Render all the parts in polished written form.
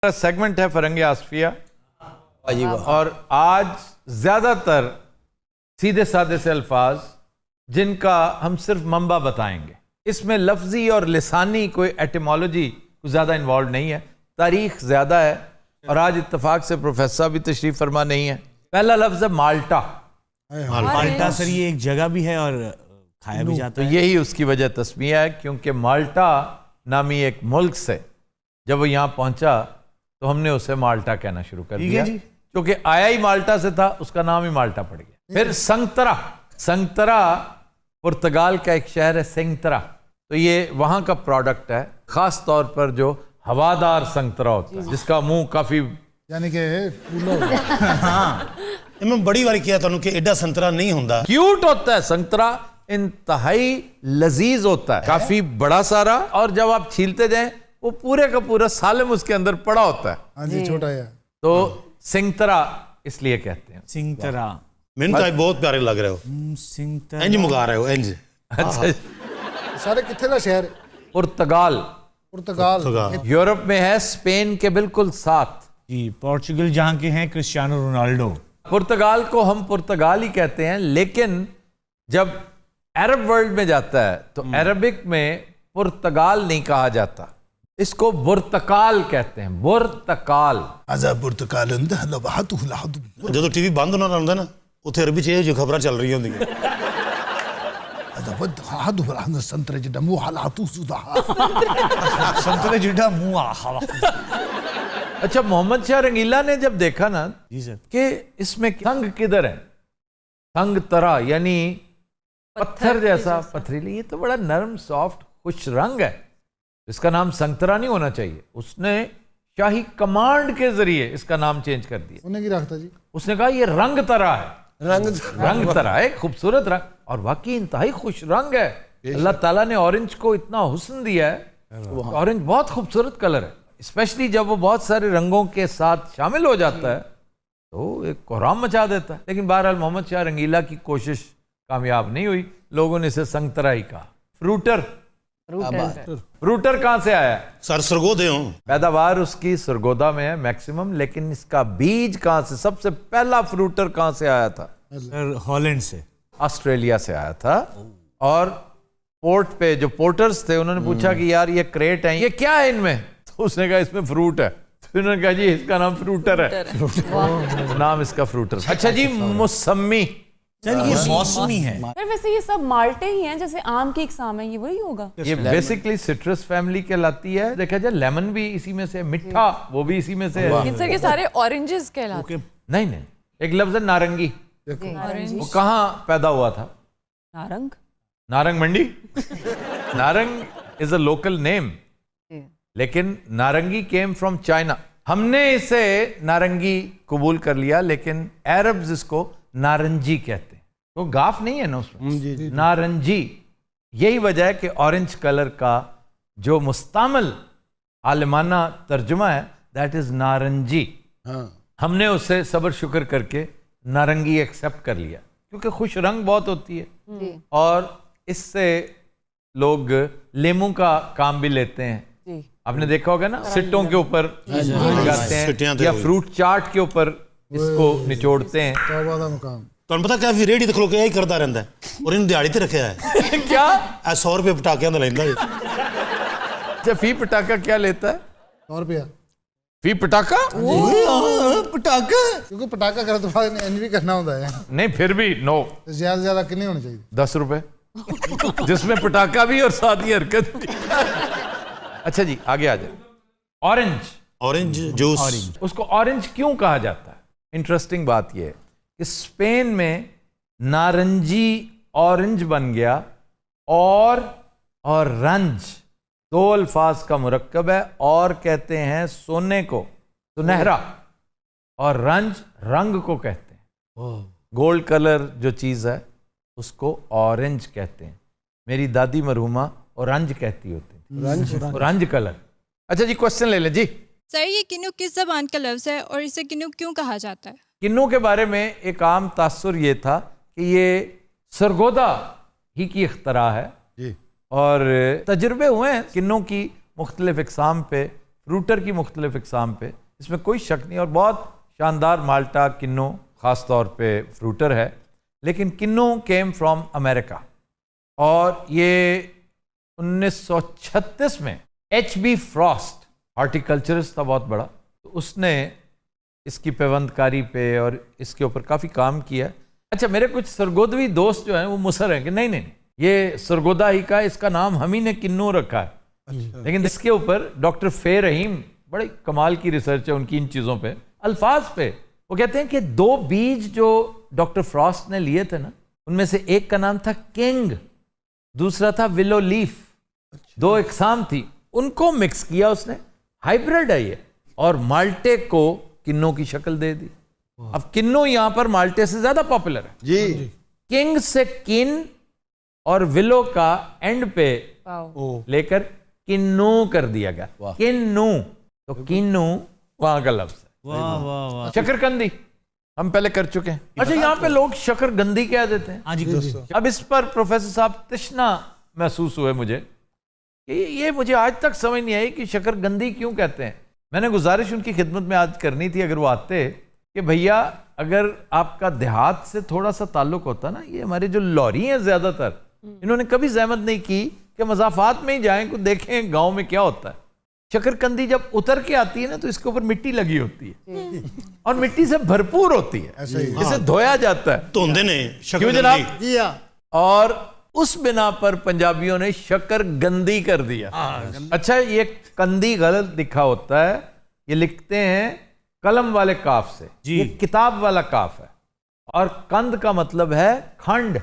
Segment है फरंगी आसफिया और आज ज्यादातर सीधे साधे से अल्फाज जिनका हम सिर्फ मंबा बताएंगे। इसमें लफ्जी और लिसानी कोई एटिमोलॉजी कुछ ज्यादा इन्वॉल्व नहीं है, तारीख ज्यादा है और आज इत्तेफाक से प्रोफेसर भी तशरीफ फरमा नहीं है। पहला लफ्ज है माल्टा। माल्टा सर ये एक जगह भी है और खाया भी जाता है। यही उसकी वजह तस्मिया है क्योंकि माल्टा नामी एक मुल्क से जब वो यहाँ पहुंचा तो हमने उसे माल्टा कहना शुरू कर दिया क्योंकि आया ही माल्टा से था, उसका नाम ही माल्टा पड़ गया। फिर संगतरा, संगतरा पुर्तगाल का एक शहर है सिंगतरा, तो ये वहां का प्रोडक्ट है, खास तौर पर जो हवादार संगतरा होता है जिसका मुंह काफी यानी कि हाँ मैं बड़ी बार किया था कि एडा संतरा नहीं होता, क्यूट होता है। संगतरा इंतहाई लजीज होता है, काफी बड़ा सारा, और जब आप छीलते जाएं वो पूरे का पूरा सालम उसके अंदर पड़ा होता है। हाँ जी, छोटा है तो सिंगतरा इसलिए कहते हैं। सिंगतरा मैंने तो बहुत प्यारे लग रहे हो, सिंगतरा इंज मुगा रहे हो इंज। अच्छा, सारे कितने का शहर? पुर्तगाल पुर्तगाल यूरोप में है, स्पेन के बिल्कुल साथ। जी, पोर्चुगल जहाँ के हैं क्रिस्टियानो रोनाल्डो। पुर्तगाल को हम पुर्तगाल ही कहते हैं, लेकिन जब अरब वर्ल्ड में जाता है तो अरबिक में पुर्तगाल नहीं कहा जाता, इसको बुर्तकाल कहते हैं। बुर्तकाल जो टीवी बंद होना होंगे ना उत्थे अरबी च जो खबर चल रही होंगी संतरे जिड्डा मुंह आहा। अच्छा, मोहम्मद शाह रंगीला ने जब देखा ना जी सर कि इसमें संग किधर है, संग तरा यानी पत्थर जैसा पथरीली, ये तो बड़ा नरम सॉफ्ट खुश रंग है, इसका नाम संगतरा नहीं होना चाहिए। उसने शाही कमांड के जरिए इसका नाम चेंज कर दिया। उन्हें की रखता जी, उसने कहा ये रंग तरा है, रंग तरा है, खूबसूरत रंग, और वाकई इंतहाई खुश रंग है। अल्लाह ताला ने ऑरेंज को इतना हुस्न दिया है, ऑरेंज बहुत खूबसूरत कलर है, स्पेशली जब वो बहुत सारे रंगों के साथ शामिल हो जाता है तो एक कोहराम मचा देता है। लेकिन बहरहाल मोहम्मद शाह रंगीला की कोशिश कामयाब नहीं हुई, लोगों ने इसे संगतरा ही कहा। फ्रूटर, फ्रूटर कहां से आया? सर सरगोदे हो, पैदावार उसकी सरगोदा में है मैक्सिमम, लेकिन इसका बीज कहां से, सबसे पहला फ्रूटर कहां से आया था? सर हॉलैंड से, ऑस्ट्रेलिया से आया था। और पोर्ट पे जो पोर्टर्स थे उन्होंने पूछा कि यार ये क्रेट है, ये क्या है इनमें? तो उसने कहा इसमें फ्रूट है। तो उन्होंने कहा जी इसका नाम फ्रूटर है, नाम इसका फ्रूटर। अच्छा जी, मौसमी, सर ये मौसमी है। पर वैसे ये सब माल्टे ही हैं, जैसे आम की इकसाम है, ये वही होगा? ये बेसिकली सिट्रस फैमिली कहलाती है। देखा जाए लेमन भी इसी में से, मिठा वो भी इसी में से है। लेकिन सर ये सारे ऑरेंजेस कहलाते हैं। नहीं नहीं, एक लफ्ज है नारंगी, वो कहाँ पैदा हुआ था? Narang, Narang Mandi. Narang is a local name, लेकिन नारंगी केम फ्रॉम चाइना। हमने इसे नारंगी कबूल कर लिया, लेकिन अरब्स इसको नारंजी कहते हैं। तो गाफ नहीं है ना उसमें, नारंजी। यही वजह है कि ऑरेंज कलर का जो मुस्तमल आलमाना तर्जुमा है दैट इज नारंजी। हमने उससे सब्र शुक्र करके नारंगी एक्सेप्ट कर लिया क्योंकि खुश रंग बहुत होती है और इससे लोग लेमू का काम भी लेते हैं। आपने देखा होगा ना, सिट्टों के ऊपर लगाते हैं या फ्रूट चाट के ऊपर इसको निचोड़ते हैं। तुम पता क्या रेडी तो खलो के यही करता रहता है और इन दिहाड़ी ते रखा है क्या 100 रुपये पटाखियां दा लेंदा है। अच्छा, फी पटाखा क्या लेता है? 100 रुपया फी पटाखा? पटाखा क्योंकि पटाखा कर तो बाद इंज भी करना होता है। नहीं, फिर भी नो, ज्यादा से ज्यादा कितने होने चाहिए? 10 रुपए जिसमें पटाखा भी और साथ ही हरकत भी। अच्छा जी, आगे आ जाए। ऑरेंज, ऑरेंज जूस, उसको ऑरेंज क्यों कहा जाता है? इंटरेस्टिंग बात यह है कि स्पेन में नारंजी ऑरेंज बन गया, और रंज दो अल्फाज का मुरक्कब है, और कहते हैं सोने को सुनहरा, और रंज रंग को कहते हैं। गोल्ड कलर जो चीज है उसको ऑरेंज कहते हैं। मेरी दादी मरहुमा ऑरेंज कहती होती थी, ऑरेंज कलर। अच्छा जी, क्वेश्चन ले लें जी। सर ये किन्नू किस ज़बान का लफ्ज़ है और इसे किन्नू क्यों कहा जाता है? किन्नू के बारे में एक आम तासुर ये था कि ये सरगोदा ही की इख्तरा है, और तजुर्बे हुए हैं किन्नू की मुख्तलिफ इकसाम पे फ्रूटर की मुख्तलिफ इकसाम पे, इसमें कोई शक नहीं। और बहुत शानदार माल्टा किन्नो ख़ास तौर पे फ्रूटर है। लेकिन किन्नो केम फ्रॉम अमेरिका और ये 1936 में H.B. फ्रॉस्ट हॉर्टिकल्चरिस्ट था बहुत बड़ा, तो उसने इसकी पेवंदकारी पे और इसके ऊपर काफ़ी काम किया। अच्छा, मेरे कुछ सरगोदवी दोस्त जो हैं वो मुसर हैं कि नहीं नहीं ये सरगोदा ही का, इसका नाम हम ही ने किन्नू रखा है। लेकिन इसके ऊपर डॉक्टर फे रहीम, बड़े कमाल की रिसर्च है उनकी इन चीज़ों पे, अल्फाज पे। वो कहते हैं कि 2 बीज जो डॉक्टर फ्रॉस्ट ने लिए थे ना, उनमें से एक का नाम था किंग, दूसरा था विलो लीफ। 2 इकसाम थी, उनको मिक्स किया उसने, हाइब्रिड है ये, और माल्टे को किन्नो की शक्ल दे दी। अब किन्नो यहां पर माल्टे से ज्यादा पॉपुलर है जी। किंग से किन और विलो का एंड पे लेकर किन्नू कर दिया गया, किन्नू। तो किन्नू वहां का लफ्ज है। वाह वाह वाह। शकरकंदी हम पहले कर चुके हैं। अच्छा, यहाँ पे लोग शकरगंदी कह देते हैं। हाँ जी। अब इस पर प्रोफेसर साहब तृष्णा महसूस हुए मुझे कि ये मुझे आज तक समझ नहीं आई कि शकरगंदी क्यों कहते हैं। मैंने गुजारिश उनकी खिदमत में आज करनी थी अगर वो आते, कि भैया अगर आपका देहात से थोड़ा सा ताल्लुक होता ना, ये हमारे जो लॉरी हैं ज्यादातर, इन्होंने कभी जहमत नहीं की कि मज़ाफात में ही जाएं, को देखें गांव में क्या होता है। शकरकंदी जब उतर के आती है ना, तो इसके ऊपर मिट्टी लगी होती है और मिट्टी से भरपूर होती है, इसे धोया जाता है। धोंदे ने क्यों जनाब? जी हाँ। और उस बिना पर पंजाबियों ने शकरगंदी कर दिया। अच्छा, ये कंदी गलत लिखा होता है, ये लिखते हैं कलम वाले काफ से, ये किताब वाला काफ है, और कंद का मतलब है खंड,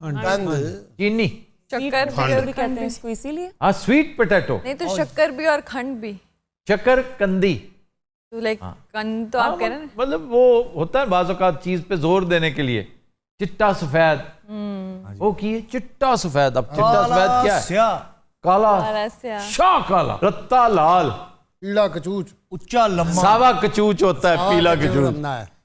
चीनी, शक्कर भी कहते हैं इसको, इसीलिए। हाँ, स्वीट पोटैटो, नहीं तो शक्कर भी और खंड भी, शकरकंदी। तो लाइक कंद तो आप कह रहे हैं ना। मतलब वो होता है बाज़ औक़ात चीज पे जोर देने के लिए, चिट्टा सफेद, वो की चिट्टा सफेद। अब चिट्टा सफेद क्या है? काला, शाह काला, रत्ता लाल, पीला कचूच, उच्चा लंबा, सावा कचूच होता है, पीला कचूच,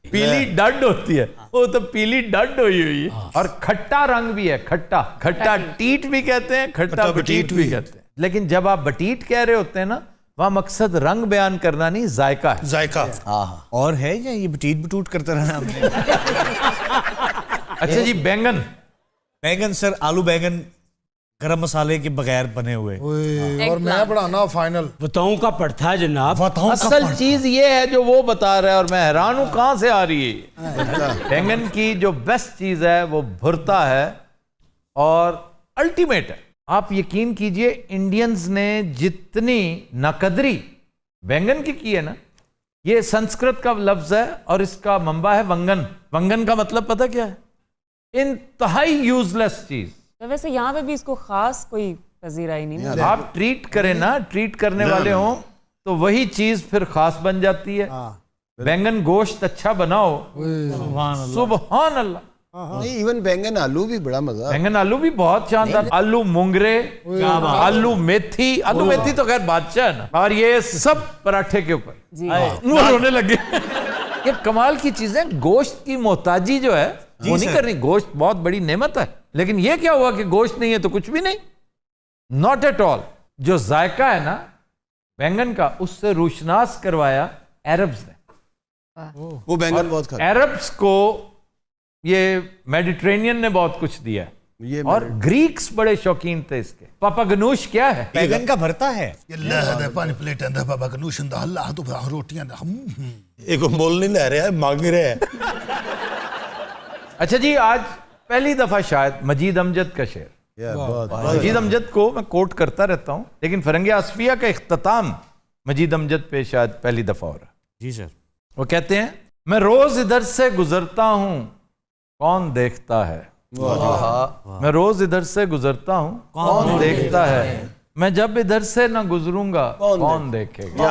पीली डड होती है, वो तो पीली डड हुई है। और खट्टा रंग भी है, खट्टा, खट्टा टीट भी कहते हैं, खट्टा बटीट भी कहते हैं। लेकिन जब आप बटीट कह रहे होते हैं ना, वहां मकसद रंग बयान करना नहीं, जायका है। जायका। और है या ये बटीट बटूट करते रहना हमने? अच्छा जी, बैंगन। बैंगन सर, आलू बैंगन गरम मसाले के बगैर बने हुए। और मैं बढ़ाना फाइनल बताऊं का पड़ता है जनाब। असल चीज ये है जो वो बता रहा है, और मैं हैरान हूं कहां से आ रही है। बैंगन की जो बेस्ट चीज है वो भुरता है और अल्टीमेट है। आप यकीन कीजिए, इंडियंस ने जितनी नाकदरी बैंगन की है ना, ये संस्कृत का लफ्ज है और इसका मंबा है वंगन। वंगन का मतलब पता क्या है? इंतहाई यूजलेस चीज। तो वैसे यहाँ पे भी इसको खास कोई पजीरा ही नहीं। आप ट्रीट करें ना, ट्रीट करने वाले हों तो वही चीज फिर खास बन जाती है। बैंगन गोश्त अच्छा बनाओ, सुभान अल्लाह। नहीं, इवन बैंगन आलू भी बड़ा मजा। बैंगन आलू भी बहुत शानदार, आलू मुंगरे, आलू मेथी, आलू मेथी तो खैर बादशाह है ना। और ये सब पराठे के ऊपर मुंह रोने लगे। ये कमाल की चीजें। गोश्त की मोहताजी जो है वो नहीं करनी। गोश्त बहुत बड़ी नेमत है, लेकिन ये क्या हुआ कि गोश्त नहीं है तो कुछ भी नहीं, नॉट एट ऑल। जो जायका है ना बैंगन का, उससे रोशनास करवाया अरब्स ने। वो बैंगन बहुत खाता। अरब्स को ये मेडिटेरेनियन ने बहुत कुछ दिया है, और ग्रीक्स बड़े शौकीन थे इसके। पापा गनूश क्या है? बैंगन का भरता है। रोटियां एक बोल नहीं ले रहा है, मांग रहे हैं। अच्छा जी, आज पहली दफा शायद मजीद अमजद का शेर। मजीद अमजद को मैं कोट करता रहता हूं, लेकिन फरंगे आसफिया का इख्तिताम मजीद अमजद पे शायद पहली दफा हो रहा। जी सर। वो कहते हैं, मैं रोज इधर से गुजरता हूं, कौन देखता है? मैं रोज इधर से गुजरता हूं, कौन देखता है? मैं जब इधर से ना गुजरूंगा, कौन देखेगा?